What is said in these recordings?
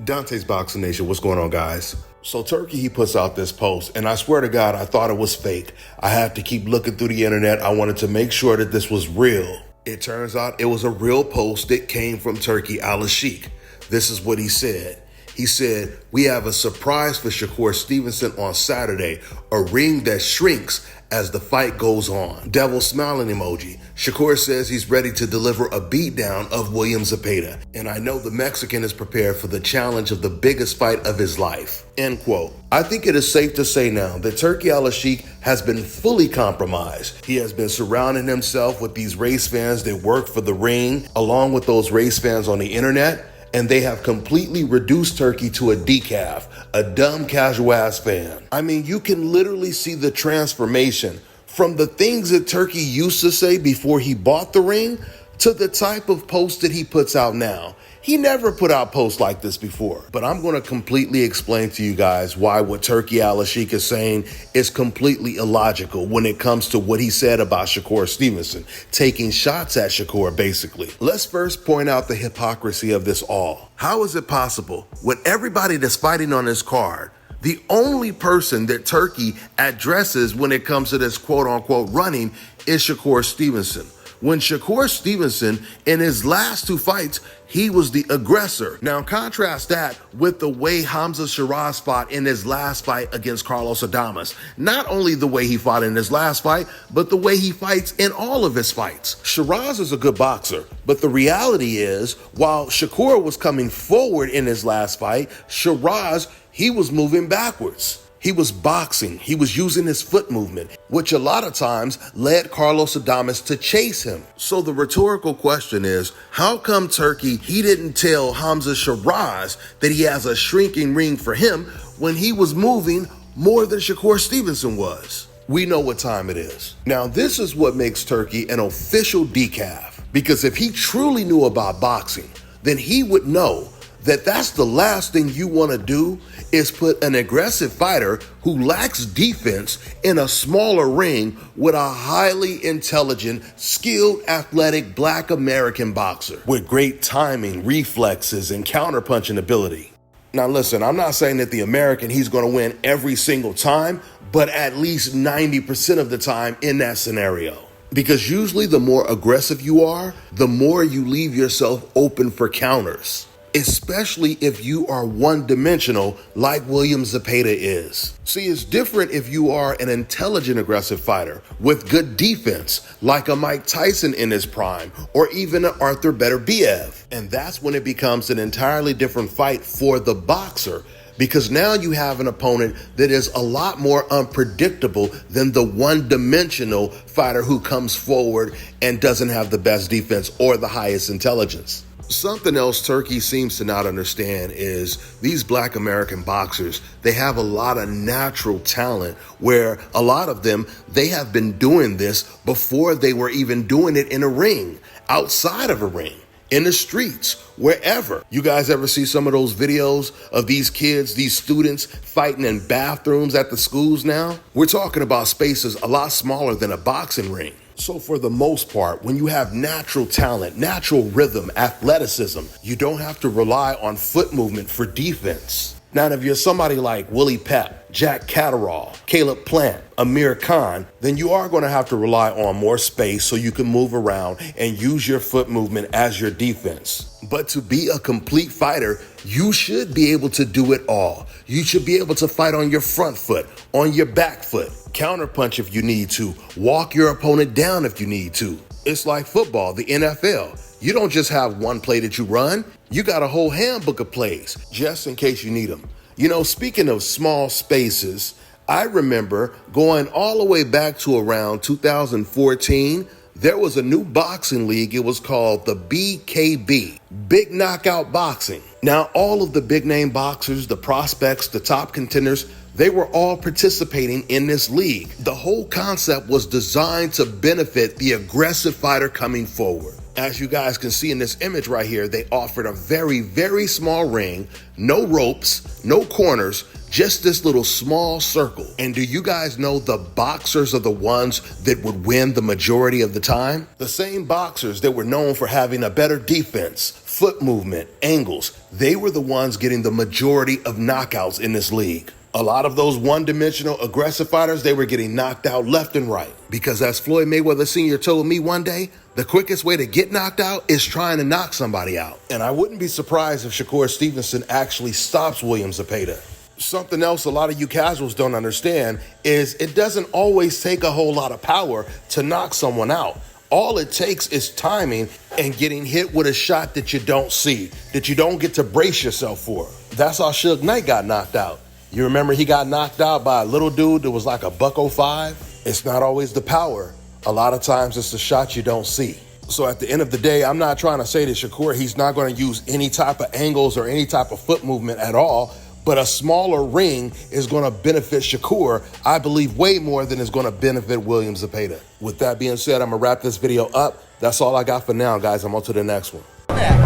Dante's Boxing Nation, what's going on, guys? So Turki, he puts out this post, and I swear to God, I thought it was fake. I had to keep looking through the internet. I wanted to make sure that this was real. It turns out it was a real post that came from Turki Allahshihk. This is what he said. He said, "We have a surprise for Shakur Stevenson on Saturday, a ring that shrinks as the fight goes on." Devil smiling emoji. Shakur says he's ready to deliver a beatdown of William Zepeda. And I know the Mexican is prepared for the challenge of the biggest fight of his life. End quote. I think it is safe to say now that Turki Allahshihk has been fully compromised. He has been surrounding himself with these race fans that work for the ring, along with those race fans on the internet. And they have completely reduced Turki to a decaf, a dumb casual ass fan. I mean, you can literally see the transformation from the things that Turki used to say before he bought the ring to the type of post that he puts out now. He never put out posts like this before. But I'm going to completely explain to you guys why what Turki Allahshihk is saying is completely illogical when it comes to what he said about Shakur Stevenson, taking shots at Shakur, basically. Let's first point out the hypocrisy of this all. How is it possible, with everybody that's fighting on this card, the only person that Turki addresses when it comes to this quote-unquote running is Shakur Stevenson? When Shakur Stevenson, in his last two fights, he was the aggressor. Now contrast that with the way Hamza Shiraz fought in his last fight against Carlos Adames. Not only the way he fought in his last fight, but the way he fights in all of his fights. Shiraz is a good boxer, but the reality is, while Shakur was coming forward in his last fight, Shiraz, he was moving backwards. He was boxing. He was using his foot movement, which a lot of times led Carlos Adames to chase him. So the rhetorical question is, how come Turki, he didn't tell Hamza Shiraz that he has a shrinking ring for him when he was moving more than Shakur Stevenson was? We know what time it is. Now, this is what makes Turki an official decaf, because if he truly knew about boxing, then he would know that that's the last thing you want to do is put an aggressive fighter who lacks defense in a smaller ring with a highly intelligent, skilled, athletic Black American boxer with great timing, reflexes, and counterpunching ability. Now listen, I'm not saying that the American, he's going to win every single time, but at least 90% of the time in that scenario. Because usually the more aggressive you are, the more you leave yourself open for counters, especially if you are one-dimensional like William Zepeda is. See, it's different if you are an intelligent, aggressive fighter with good defense, like a Mike Tyson in his prime, or even an Arthur Beterbiev. And that's when it becomes an entirely different fight for the boxer, because now you have an opponent that is a lot more unpredictable than the one-dimensional fighter who comes forward and doesn't have the best defense or the highest intelligence. Something else Turki seems to not understand is these Black American boxers, they have a lot of natural talent where a lot of them, they have been doing this before they were even doing it in a ring, outside of a ring, in the streets, wherever. You guys ever see some of those videos of these kids, these students fighting in bathrooms at the schools now? We're talking about spaces a lot smaller than a boxing ring. So for the most part, when you have natural talent, natural rhythm, athleticism, you don't have to rely on foot movement for defense. Now, if you're somebody like Willie Pep, Jack Catterall, Caleb Plant, Amir Khan, then you are going to have to rely on more space so you can move around and use your foot movement as your defense. But to be a complete fighter, you should be able to do it all. You should be able to fight on your front foot, on your back foot, counterpunch if you need to, walk your opponent down if you need to. It's like football, the NFL. You don't just have one play that you run. You got a whole handbook of plays just in case you need them. You know, speaking of small spaces, I remember going all the way back to around 2014, there was a new boxing league. It was called the BKB, Big Knockout Boxing. Now, all of the big name boxers, the prospects, the top contenders, they were all participating in this league. The whole concept was designed to benefit the aggressive fighter coming forward. As you guys can see in this image right here, they offered a very, very small ring, no ropes, no corners, Just this little small circle. And do you guys know the boxers are the ones that would win the majority of the time? The same boxers that were known for having a better defense, foot movement, angles, they were the ones getting the majority of knockouts in this league. A lot of those one-dimensional aggressive fighters, they were getting knocked out left and right. Because as Floyd Mayweather Sr. told me one day, the quickest way to get knocked out is trying to knock somebody out. And I wouldn't be surprised if Shakur Stevenson actually stops William Zepeda. Something else a lot of you casuals don't understand is it doesn't always take a whole lot of power to knock someone out. All it takes is timing and getting hit with a shot that you don't see, that you don't get to brace yourself for. That's how Suge Knight got knocked out. You remember he got knocked out by a little dude that was like a $105? It's not always the power. A lot of times it's the shot you don't see. So at the end of the day, I'm not trying to say to Shakur he's not going to use any type of angles or any type of foot movement at all, but a smaller ring is going to benefit Shakur, I believe, way more than it's going to benefit William Zepeda. With that being said, I'm going to wrap this video up. That's all I got for now, guys. I'm on to the next one. That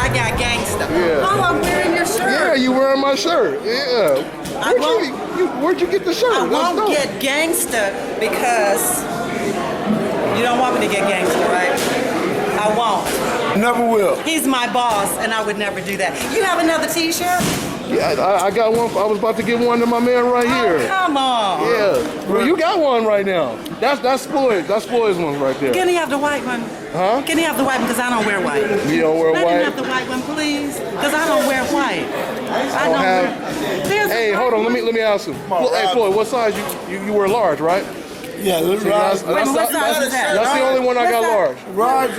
I got gangster. Yeah. Oh, I'm wearing your shirt. Yeah, you wearing my shirt. Yeah. Where'd you get the shirt? I won't get gangster because you don't want me to get gangster, right? I won't. Never will. He's my boss, and I would never do that. You have another T-shirt? Yeah, I got one. I was about to give one to my man right here. Oh, come on. Yeah. Well, you got one right now. That's Floyd. That's Floyd's one right there. Can he have the white one? Huh? Can he have the white one? Because I don't wear white. You don't wear Let white? him have the white one, please. Because I don't wear white. I don't wear. Hey, hold on. Let me ask him. Hey, Floyd, what size you wear large, right? Yeah, What size is that? That's the only one I got large. Large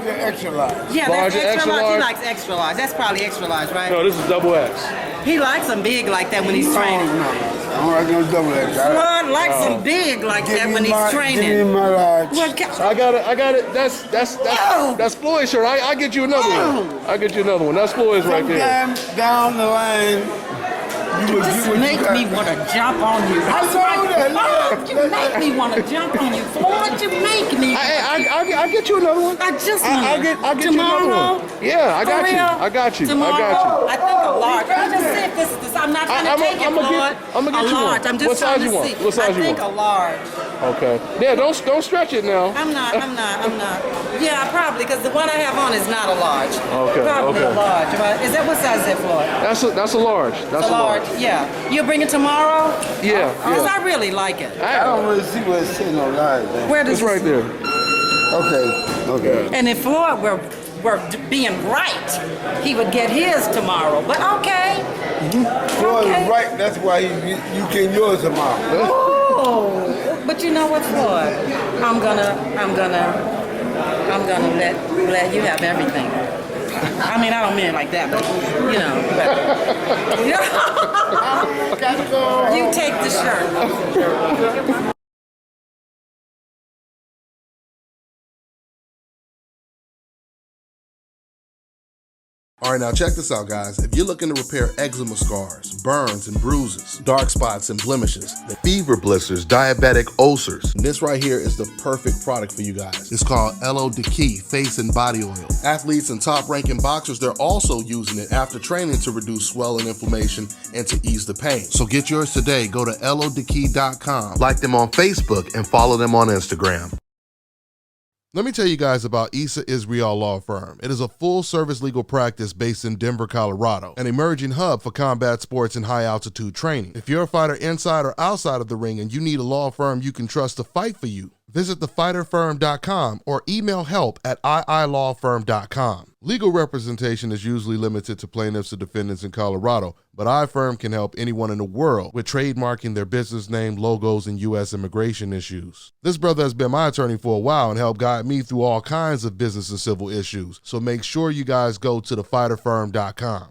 and extra large. Yeah, Large that's and extra extra large. He large? likes extra large. That's probably extra large, right? No, this is double X. He likes them big like that when he's training. No, I don't like no double X. Floyd likes them big like that when he's training. Give me my large. Well, I got it. That's Floyd's shirt. I get you another one. I get you another one. That's Floyd's right there. Sometimes down the line, you just make me want to jump on you. I saw that. Look. You make me want to jump on you. Floyd, you make me. I get you another one. I just I get you another tomorrow. one. Yeah, I got you. I got you. Tomorrow, I got you. I think a large. I'm just see if this is this. I'm not trying to take it, Floyd. I'm gonna get you large. one. I'm just What size trying you to want? see. What size I you think want? a large. Okay. Yeah, don't stretch it now. I'm not. Yeah, probably, because the one I have on is not a large. Okay, Probably okay. a large. Right? Is that what size is it, Floyd? That's a large. That's A large. Yeah. You'll bring it tomorrow? Yeah, Because yeah. I really like it. I don't really see what it's saying on large. Man. Where does It's right there. Okay. And if Floyd were being right, he would get his tomorrow. But okay. Floyd Okay. is right. That's why you can yours tomorrow. Oh, but you know what, Floyd? I'm gonna let you have everything. I mean, I don't mean it like that, but you know. You take the shirt. All right, now check this out, guys. If you're looking to repair eczema scars, burns and bruises, dark spots and blemishes, the fever blisters, diabetic ulcers, this right here is the perfect product for you guys. It's called Elo Diki Face and Body Oil. Athletes and top-ranking boxers, they're also using it after training to reduce swelling, inflammation, and to ease the pain. So get yours today. Go to elodiki.com, like them on Facebook, and follow them on Instagram. Let me tell you guys about Issa Israel Law Firm. It is a full-service legal practice based in Denver, Colorado, an emerging hub for combat sports and high-altitude training. If you're a fighter inside or outside of the ring and you need a law firm you can trust to fight for you, visit thefighterfirm.com or email help@iilawfirm.com. Legal representation is usually limited to plaintiffs or defendants in Colorado, but iFirm can help anyone in the world with trademarking their business name, logos, and U.S. immigration issues. This brother has been my attorney for a while and helped guide me through all kinds of business and civil issues, so make sure you guys go to thefighterfirm.com.